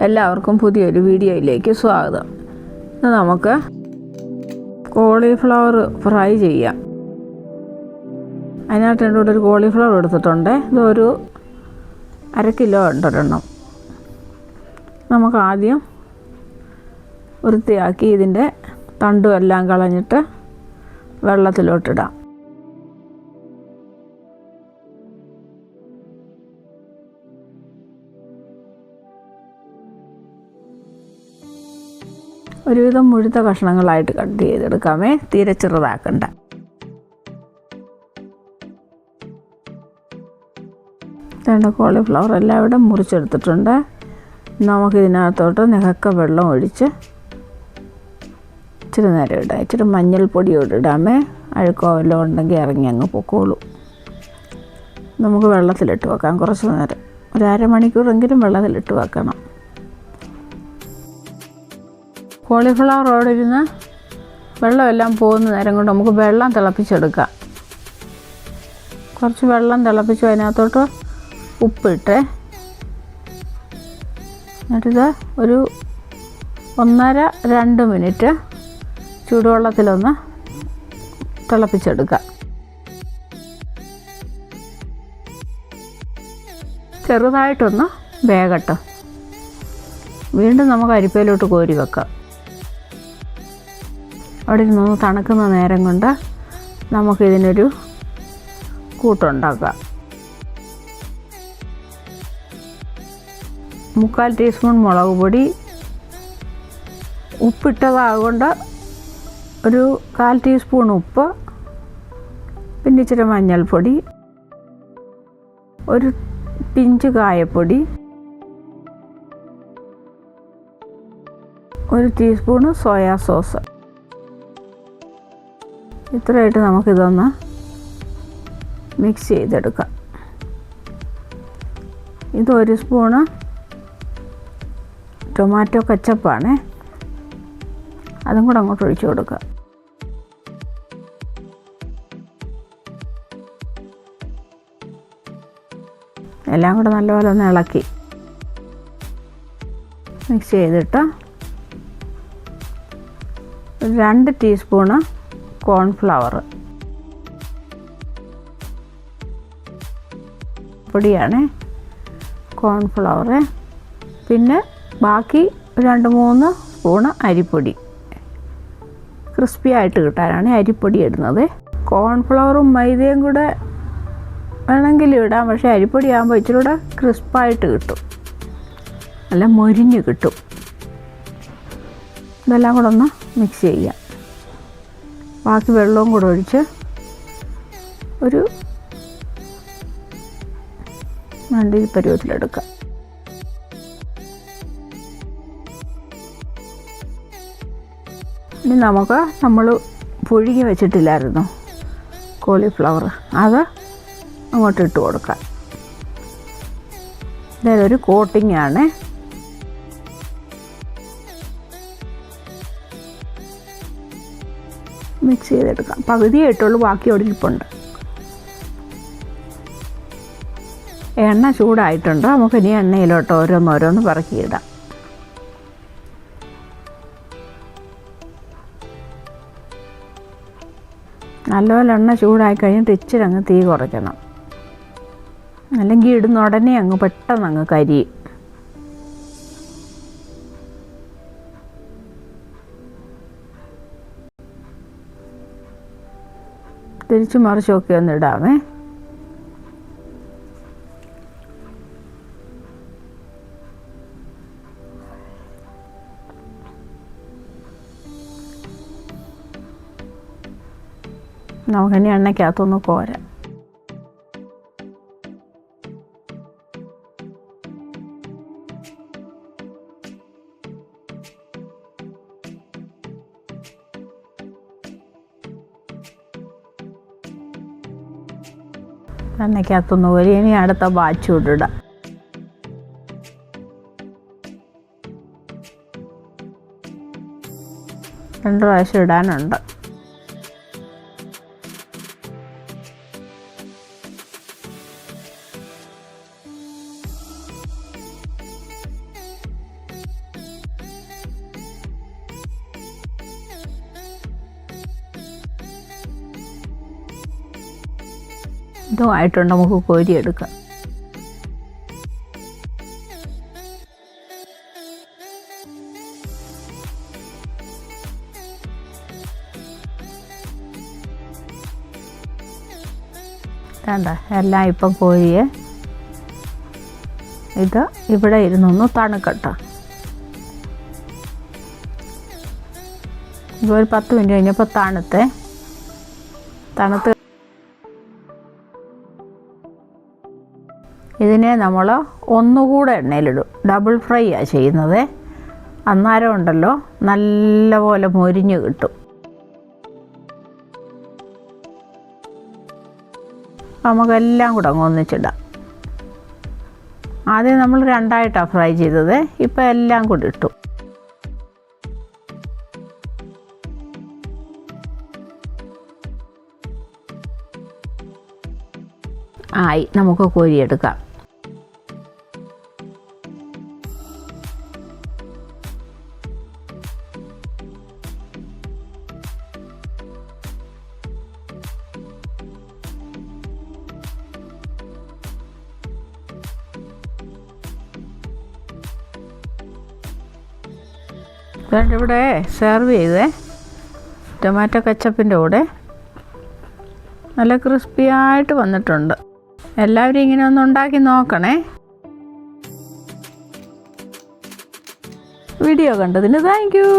എല്ലാവർക്കും പുതിയൊരു വീഡിയോയിലേക്ക് സ്വാഗതം. ഇന്ന് നമുക്ക് കോളിഫ്ലവർ ഫ്രൈ ചെയ്യാം. അതിനായിട്ട് എൻ്റെ കൂടെ ഒരു കോളിഫ്ലവർ എടുത്തിട്ടുണ്ട്. ഇതൊരു 1/2 കിലോ ഉണ്ട് ഒരെണ്ണം. നമുക്ക് ആദ്യം വൃത്തിയാക്കി ഇതിൻ്റെ തണ്ടും എല്ലാം കളഞ്ഞിട്ട് വെള്ളത്തിലോട്ടിടാം. ഒരുവിധം മുഴുത്ത കഷ്ണങ്ങളായിട്ട് കട്ട് ചെയ്തെടുക്കാമേ, തീരെ ചെറുതാക്കണ്ട. രണ്ട് കോളിഫ്ലവർ എല്ലാം ഇവിടെ മുറിച്ചെടുത്തിട്ടുണ്ട്. നമുക്കിതിനകത്തോട്ട് നികക്ക വെള്ളം ഒഴിച്ച് ഇച്ചിരി നേരം ഇടാം. ഇച്ചിരി മഞ്ഞൾപ്പൊടിയോട് ഇടാമേ, അഴുക്കോ വല്ലതും ഉണ്ടെങ്കിൽ ഇറങ്ങി അങ്ങ് പൊക്കോളൂ. നമുക്ക് വെള്ളത്തിലിട്ട് വെക്കാം. കുറച്ച് നേരം, ഒരു 1/2 മണിക്കൂറെങ്കിലും വെള്ളത്തിലിട്ട് വെക്കണം. കോളിഫ്ലവറോടിരുന്ന് വെള്ളമെല്ലാം പോകുന്ന നേരം കൊണ്ട് നമുക്ക് വെള്ളം തിളപ്പിച്ചെടുക്കാം. കുറച്ച് വെള്ളം തിളപ്പിച്ച് അതിനകത്തോട്ട് ഉപ്പിട്ട് എന്നിട്ടിത് ഒരു 1.5-2 മിനിറ്റ് ചൂടുവെള്ളത്തിലൊന്ന് തിളപ്പിച്ചെടുക്കാം. ചെറുതായിട്ടൊന്ന് വേകട്ടെ. വീണ്ടും നമുക്ക് അരിപ്പയിലോട്ട് കോരി വെക്കാം. അവിടെ നിന്ന് തണുക്കുന്ന നേരം കൊണ്ട് നമുക്കിതിനൊരു കൂട്ടുണ്ടാക്കാം. 3/4 ടീസ്പൂൺ മുളക് പൊടി, ഉപ്പിട്ടതാകൊണ്ട് ഒരു 1/4 ടീസ്പൂൺ ഉപ്പ്, പിന്നെ ഇച്ചിരി മഞ്ഞൾപ്പൊടി, ഒരു പിഞ്ച് കായപ്പൊടി, 1 ടീസ്പൂണ് സോയാ സോസ്. ഇത്രയായിട്ട് നമുക്കിതൊന്ന് മിക്സ് ചെയ്തെടുക്കാം. ഇത് 1 സ്പൂണ് ടൊമാറ്റോ കെച്ചപ്പാണ്, അതും കൂടെ അങ്ങോട്ട് ഒഴിച്ചു കൊടുക്കുക. എല്ലാം കൂടെ നല്ലപോലെ ഒന്ന് ഇളക്കി മിക്സ് ചെയ്തിട്ട് 2 ടീസ്പൂണ് കോൺഫ്ലവർ പൊടിയാണ്, കോൺഫ്ലവർ. പിന്നെ ബാക്കി 2-3 സ്പൂണ് അരിപ്പൊടി, ക്രിസ്പി ആയിട്ട് കിട്ടാനാണ് അരിപ്പൊടി ഇടുന്നത്. കോൺഫ്ലവറും മൈദയും കൂടെ വേണമെങ്കിലും ഇടാം, പക്ഷേ അരിപ്പൊടി ആകുമ്പോൾ ഇച്ചിരി കൂടെ ക്രിസ്പായിട്ട് കിട്ടും, നല്ല മൊരിഞ്ഞ് കിട്ടും. ഇതെല്ലാം കൂടെ ഒന്ന് മിക്സ് ചെയ്യാം. ബാക്കി വെള്ളവും കൂടെ ഒഴിച്ച് ഒരു 2 പരുവത്തിലെടുക്കാം. ഇനി നമുക്ക് നമ്മൾ പുഴുങ്ങി വെച്ചിട്ടില്ലായിരുന്നു കോളിഫ്ലവർ, അത് അങ്ങോട്ട് ഇട്ട് കൊടുക്കാം. ഇതൊരു കോട്ടിംഗ് ആണ്. മിക്സ് ചെയ്തെടുക്കാം. പകുതിയേ ഇട്ടുള്ളൂ, ബാക്കി അവിടെ ഇരിപ്പുണ്ട്. എണ്ണ ചൂടായിട്ടുണ്ട്. നമുക്കിനി എണ്ണയിലോട്ട് ഓരോന്നോരോന്ന് പറക്കിയിടാം. നല്ലപോലെ എണ്ണ ചൂടായി കഴിഞ്ഞിട്ട് ഇച്ചിരി അങ്ങ് തീ കുറയ്ക്കണം, അല്ലെങ്കിൽ ഇടുന്ന ഉടനെ അങ്ങ് പെട്ടെന്ന് അങ്ങ് കരിയും. തിരിച്ച് മറിച്ചൊക്കെ ഒന്ന് ഇടാമേ. നമുക്കിനി എണ്ണയ്ക്കകത്തൊന്ന് കോരാം. എണ്ണയ്ക്കകത്തൊന്ന് കോരി ഇനി അടുത്ത ബാച്ച് ഇടാം. രണ്ട് പ്രാവശ്യം ഇടാനുണ്ട്. ഇതുമായിട്ടുണ്ട്, നമുക്ക് കോരിയെടുക്കാം. വേണ്ട, എല്ലാം ഇപ്പം കോരിയെ ഇത് ഇവിടെ ഇരുന്നൊന്ന് തണുക്കട്ടെ. ഇപ്പോൾ ഒരു 10 മിനിറ്റ് കഴിഞ്ഞപ്പോൾ തണുത്ത് ഇതിനെ നമ്മൾ ഒന്നുകൂടെ എണ്ണയിലിടും. ഡബിൾ ഫ്രൈ ആണ് ചെയ്യുന്നത്. അന്നേരം ഉണ്ടല്ലോ നല്ലപോലെ മൊരിഞ്ഞ് കിട്ടും. നമുക്കെല്ലാം കൂടെ അങ്ങ് ഒന്നിച്ചിടാം. ആദ്യം നമ്മൾ 2ആയിട്ടാണ് ഫ്രൈ ചെയ്തത്, ഇപ്പം എല്ലാം കൂടി ഇട്ടു. ആയി, നമുക്ക് കോരിയെടുക്കാം. ഇവിടെ സെർവ് ചെയ്തേ ടൊമാറ്റോ കെച്ചപ്പിൻ്റെ കൂടെ നല്ല ക്രിസ്പിയായിട്ട് വന്നിട്ടുണ്ട്. എല്ലാവരും ഇങ്ങനെ ഒന്ന് ഉണ്ടാക്കി നോക്കണേ. വീഡിയോ കണ്ടതിന് താങ്ക് യു.